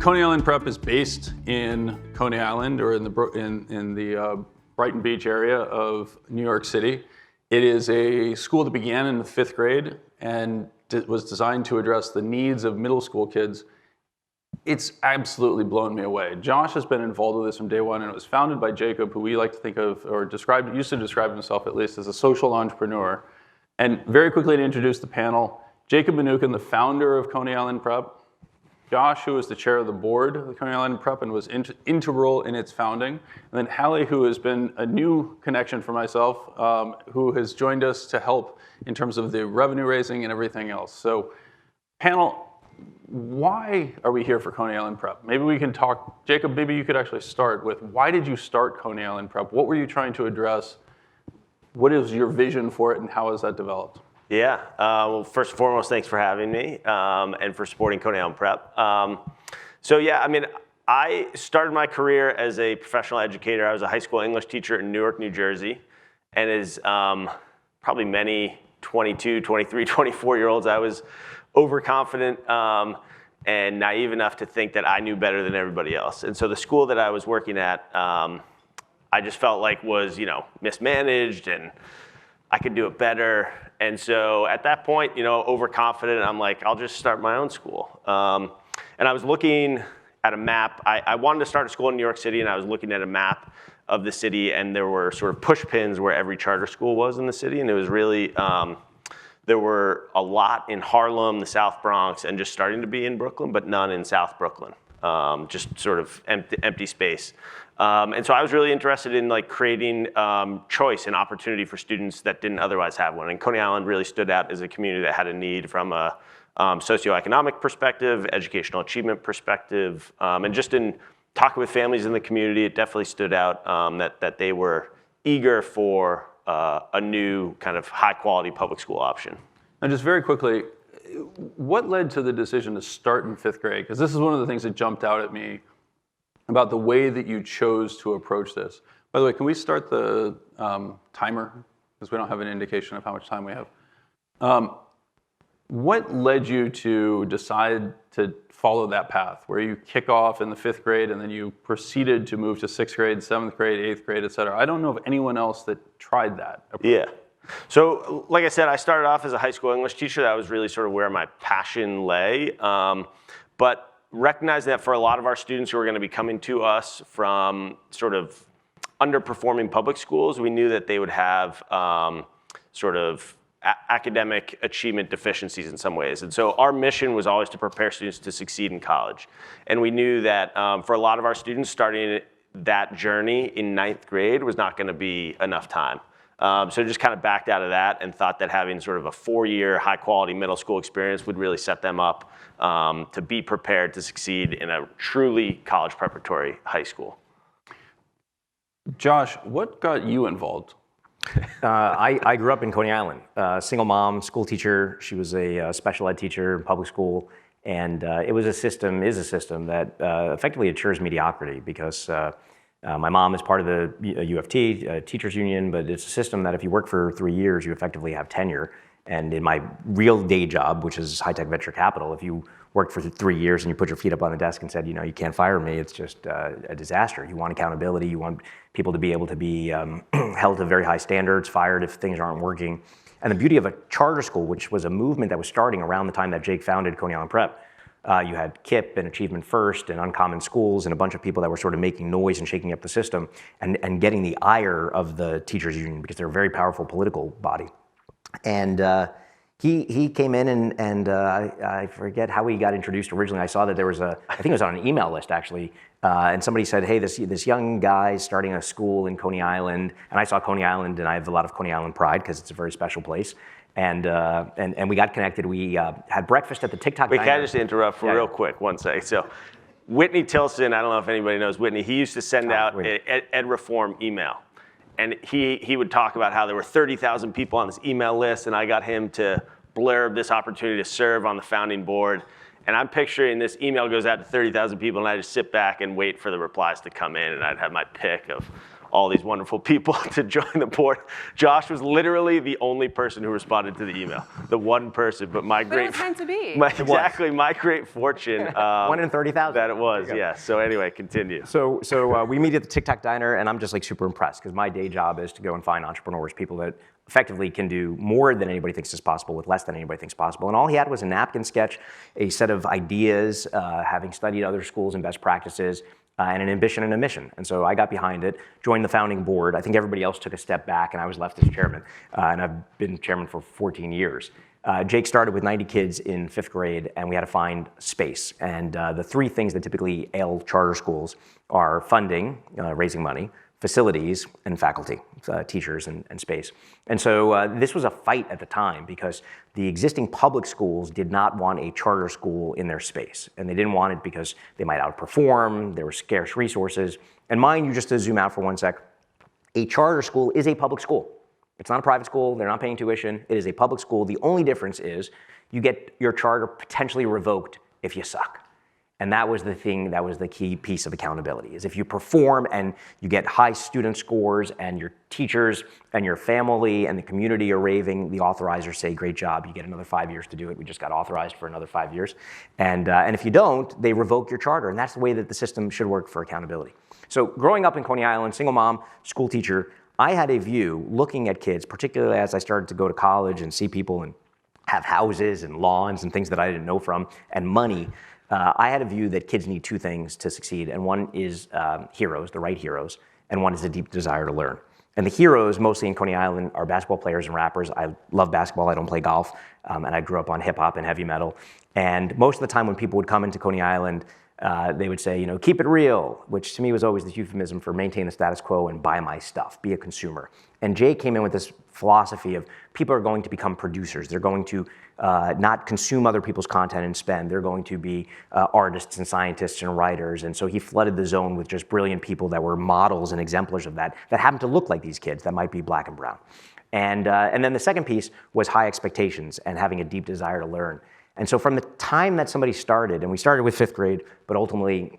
Coney Island Prep is based in Coney Island, or in the Brighton Beach area of New York City. It is a school that began in the 5th grade and was designed to address the needs of middle school kids. It's absolutely blown me away. Josh has been involved with this from day one, and it was founded by Jacob, who we like to think of, or used to describe himself at least, as a social entrepreneur. And very quickly to introduce the panel, Jacob Mnookin, the founder of Coney Island Prep, Josh, who is the chair of the board of the Coney Island Prep and was integral in its founding, and then Hallie, who has been a new connection for myself, who has joined us to help in terms of the revenue raising and everything else. So, panel, why are we here for Coney Island Prep? Maybe we can talk, Jacob, maybe you could actually start with, why did you start Coney Island Prep? What were you trying to address? What is your vision for it, and how has that developed? Yeah, well, first and foremost, thanks for having me and for supporting Coney Island Prep. So yeah, I mean, I started my career as a professional educator. I was a high school English teacher in Newark, New Jersey. And as probably many 22, 23, 24-year-olds, I was overconfident and naive enough to think that I knew better than everybody else. And so the school that I was working at, I just felt like was, mismanaged, and I could do it better. And so at that point, overconfident, I'm like, I'll just start my own school. And I was looking at a map. I wanted to start a school in New York City, and I was looking at a map of the city, and there were sort of push pins where every charter school was in the city. And it was really, there were a lot in Harlem, the South Bronx, and just starting to be in Brooklyn, but none in South Brooklyn. Just sort of empty space. And so I was really interested in creating choice and opportunity for students that didn't otherwise have one. And Coney Island really stood out as a community that had a need from a socioeconomic perspective, educational achievement perspective, and just in talking with families in the community, it definitely stood out that they were eager for a new kind of high quality public school option. And just very quickly, what led to the decision to start in 5th grade? Because this is one of the things that jumped out at me about the way that you chose to approach this. By the way, can we start the timer? Because we don't have an indication of how much time we have. What led you to decide to follow that path, where you kick off in the 5th grade and then you proceeded to move to 6th grade, 7th grade, 8th grade, et cetera? I don't know of anyone else that tried that approach. Yeah. So like I said, I started off as a high school English teacher. That was really sort of where my passion lay. But recognizing that for a lot of our students who are going to be coming to us from sort of underperforming public schools, we knew that they would have sort of academic achievement deficiencies in some ways. And so our mission was always to prepare students to succeed in college. And we knew that for a lot of our students, starting that journey in 9th grade was not going to be enough time. So just kind of backed out of that and thought that having sort of a 4-year high quality middle school experience would really set them up to be prepared to succeed in a truly college preparatory high school. Josh, what got you involved? I grew up in Coney Island, single mom, school teacher. She was a special ed teacher in public school. And it was is a system that effectively ensures mediocrity because my mom is part of the UFT, teachers union, but it's a system that if you work for 3 years, you effectively have tenure. And in my real day job, which is high-tech venture capital, if you worked for 3 years and you put your feet up on the desk and said, you can't fire me, it's just a disaster. You want accountability, you want people to be able to be held to very high standards, fired if things aren't working. And the beauty of a charter school, which was a movement that was starting around the time that Jake founded Coney Island Prep, you had KIPP and Achievement First and Uncommon Schools and a bunch of people that were sort of making noise and shaking up the system and getting the ire of the teachers union because they're a very powerful political body. And he came in and I forget how he got introduced originally. I saw that there was I think it was on an email list actually, and somebody said, hey, this young guy starting a school in Coney Island, and I saw Coney Island and I have a lot of Coney Island pride because it's a very special place. And we got connected. We had breakfast at the TikTok Wait, diner. can I just interrupt for real quick, 1 second? So Whitney Tilson, I don't know if anybody knows Whitney, he used to send out Ed Reform email. And he would talk about how there were 30,000 people on this email list, and I got him to blurb this opportunity to serve on the founding board. And I'm picturing this email goes out to 30,000 people, and I just sit back and wait for the replies to come in, and I'd have my pick of all these wonderful people to join the board. Josh was literally the only person who responded to the email, the one person. But my But great, it was meant to be. exactly, my great fortune. 1 in 30,000. That it was, yeah. So anyway, continue. So we meet at the Tic Tac Diner, and I'm just like super impressed because my day job is to go and find entrepreneurs, people that effectively can do more than anybody thinks is possible with less than anybody thinks possible. And all he had was a napkin sketch, a set of ideas, having studied other schools and best practices, and an ambition and a mission. And so I got behind it, joined the founding board. I think everybody else took a step back, and I was left as chairman. And I've been chairman for 14 years. Jake started with 90 kids in 5th grade, and we had to find space. And the 3 things that typically ail charter schools are funding, raising money, facilities, and faculty, teachers and space. And so this was a fight at the time because the existing public schools did not want a charter school in their space. And they didn't want it because they might outperform, there were scarce resources. And mind you, just to zoom out for 1 sec, a charter school is a public school. It's not a private school, they're not paying tuition, it is a public school. The only difference is you get your charter potentially revoked if you suck. And that was the thing, that was the key piece of accountability, is if you perform and you get high student scores and your teachers and your family and the community are raving, the authorizers say, great job, you get another 5 years to do it. We just got authorized for another 5 years. And if you don't, they revoke your charter. And that's the way that the system should work for accountability. So growing up in Coney Island, single mom, school teacher, I had a view looking at kids, particularly as I started to go to college and see people and have houses and lawns and things that I didn't know from, and money. I had a view that kids need 2 things to succeed, and one is heroes, the right heroes, and one is a deep desire to learn. And the heroes, mostly in Coney Island, are basketball players and rappers. I love basketball, I don't play golf, and I grew up on hip hop and heavy metal. And most of the time when people would come into Coney Island, they would say, keep it real, which to me was always the euphemism for maintain the status quo and buy my stuff, be a consumer. And Jay came in with this philosophy of people are going to become producers. They're going to not consume other people's content and spend. They're going to be artists and scientists and writers. And so he flooded the zone with just brilliant people that were models and exemplars of that happened to look like these kids that might be black and brown. And then the second piece was high expectations and having a deep desire to learn. And so from the time that somebody started, and we started with 5th grade, but ultimately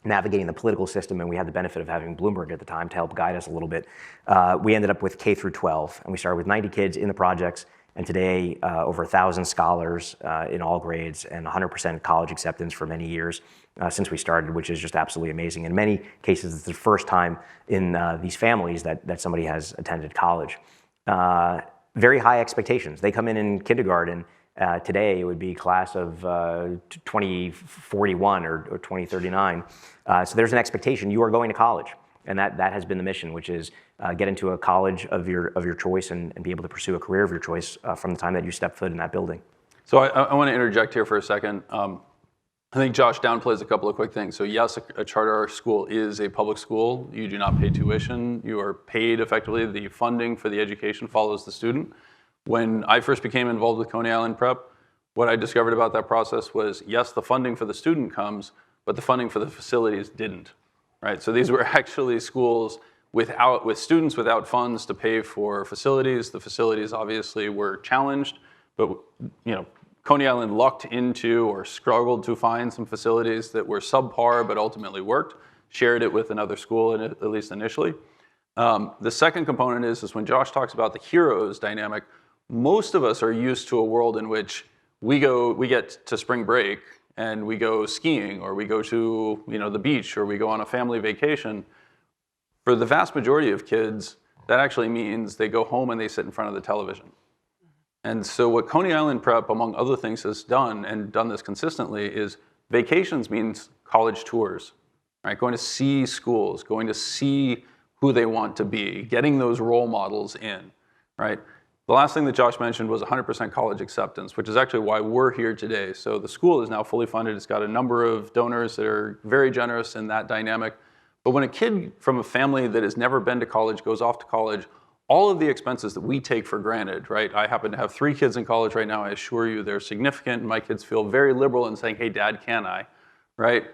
navigating the political system, and we had the benefit of having Bloomberg at the time to help guide us a little bit, we ended up with K through 12. And we started with 90 kids in the projects, and today over 1,000 scholars in all grades and 100% college acceptance for many years since we started, which is just absolutely amazing. In many cases, it's the first time in these families that somebody has attended college. Very high expectations. They come in kindergarten. Today it would be class of 2041 or 2039. So there's an expectation. You are going to college. And that has been the mission, which is get into a college of your choice and be able to pursue a career of your choice from the time that you step foot in that building. So I want to interject here for a second. I think Josh downplays a couple of quick things. So yes, a charter school is a public school. You do not pay tuition. You are paid effectively. The funding for the education follows the student. When I first became involved with Coney Island Prep, what I discovered about that process was, yes, the funding for the student comes, but the funding for the facilities didn't, right? So these were actually schools with students without funds to pay for facilities. The facilities obviously were challenged, but Coney Island lucked into or struggled to find some facilities that were subpar but ultimately worked, shared it with another school, at least initially. The second component is when Josh talks about the heroes dynamic, most of us are used to a world in which we get to spring break and we go skiing or we go to the beach or we go on a family vacation. For the vast majority of kids, that actually means they go home and they sit in front of the television. And so what Coney Island Prep, among other things, has done, and done this consistently, is vacations means college tours, right? Going to see schools, going to see who they want to be, getting those role models in, right? The last thing that Josh mentioned was 100% college acceptance, which is actually why we're here today. So the school is now fully funded. It's got a number of donors that are very generous in that dynamic. But when a kid from a family that has never been to college goes off to college, all of the expenses that we take for granted, right? I happen to have 3 kids in college right now. I assure you they're significant. My kids feel very liberal in saying, hey, Dad, can I, right?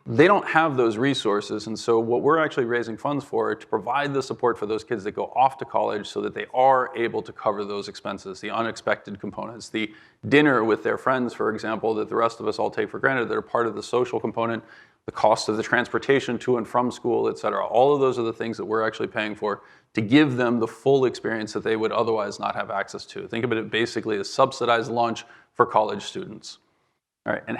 They don't have those resources, and so what we're actually raising funds for to provide the support for those kids that go off to college so that they are able to cover those expenses, the unexpected components, the dinner with their friends, for example, that the rest of us all take for granted that are part of the social component. the cost of the transportation to and from school, et cetera. All of those are the things that we're actually paying for to give them the full experience that they would otherwise not have access to. Think of it basically as subsidized lunch for college students. All right, and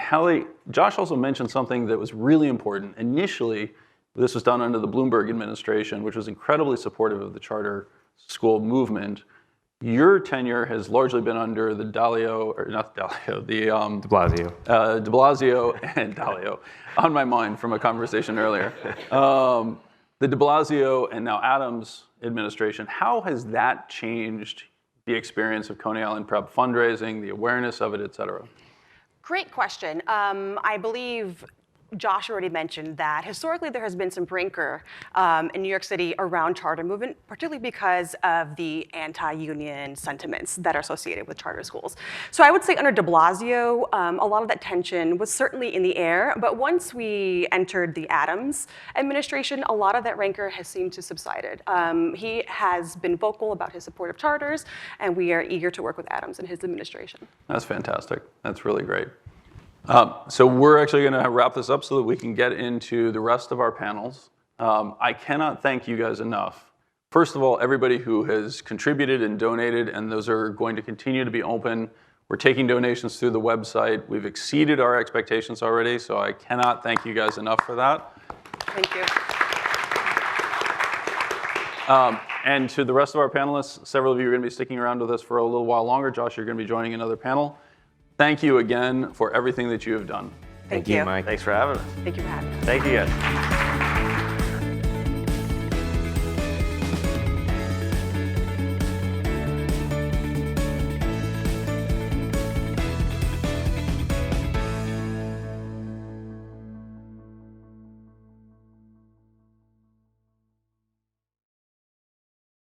Josh also mentioned something that was really important. Initially, this was done under the Bloomberg administration, which was incredibly supportive of the charter school movement. Your tenure has largely been under the de Blasio and Dalio, on my mind from a conversation earlier. The de Blasio and now Adams administration, how has that changed the experience of Coney Island Prep fundraising, the awareness of it, et cetera? Great question. I believe Josh already mentioned that historically there has been some rancor in New York City around charter movement, particularly because of the anti-union sentiments that are associated with charter schools. So I would say under de Blasio, a lot of that tension was certainly in the air, but once we entered the Adams administration, a lot of that rancor has seemed to subsided. He has been vocal about his support of charters, and we are eager to work with Adams and his administration. That's fantastic. That's really great. So we're actually going to wrap this up so that we can get into the rest of our panels. I cannot thank you guys enough. First of all, everybody who has contributed and donated, and those are going to continue to be open. We're taking donations through the website. We've exceeded our expectations already, so I cannot thank you guys enough for that. Thank you. And to the rest of our panelists, several of you are going to be sticking around with us for a little while longer. Josh, you're going to be joining another panel. Thank you again for everything that you have done. Thank you, Mike. Thanks for having us. Thank you for having us. Thank you guys.